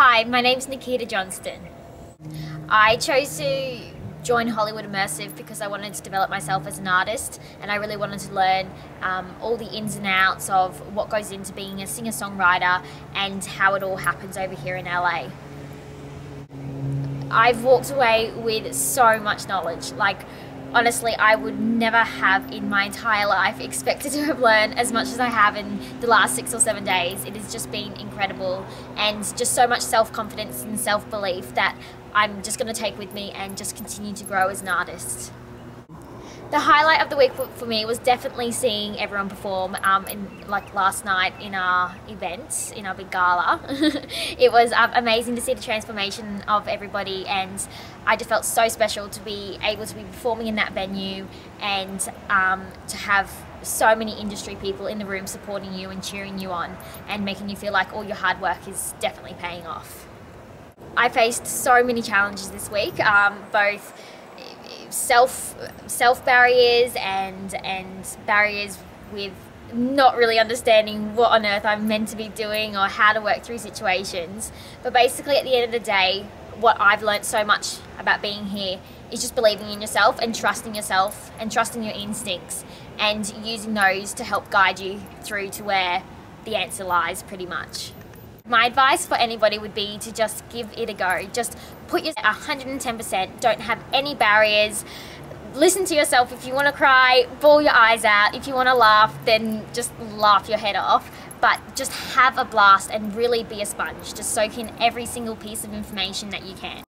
Hi, my name's Nikita Johnston. I chose to join Hollywood Immersive because I wanted to develop myself as an artist, and I really wanted to learn all the ins and outs of what goes into being a singer-songwriter and how it all happens over here in LA. I've walked away with so much knowledge. Honestly, I would never have in my entire life expected to have learned as much as I have in the last 6 or 7 days. It has just been incredible, and just so much self-confidence and self-belief that I'm just going to take with me and just continue to grow as an artist. The highlight of the week for me was definitely seeing everyone perform last night in our event, in our big gala. It was amazing to see the transformation of everybody, and I just felt so special to be able to be performing in that venue and to have so many industry people in the room supporting you and cheering you on and making you feel like all your hard work is definitely paying off. I faced so many challenges this week, both self barriers and barriers with not really understanding what on earth I'm meant to be doing or how to work through situations. But basically, at the end of the day, what I've learned so much about being here is just believing in yourself and trusting your instincts and using those to help guide you through to where the answer lies, pretty much. My advice for anybody would be to just give it a go. Just put your 110%, don't have any barriers. Listen to yourself. If you want to cry, bawl your eyes out. If you want to laugh, then just laugh your head off. But just have a blast and really be a sponge. Just soak in every single piece of information that you can.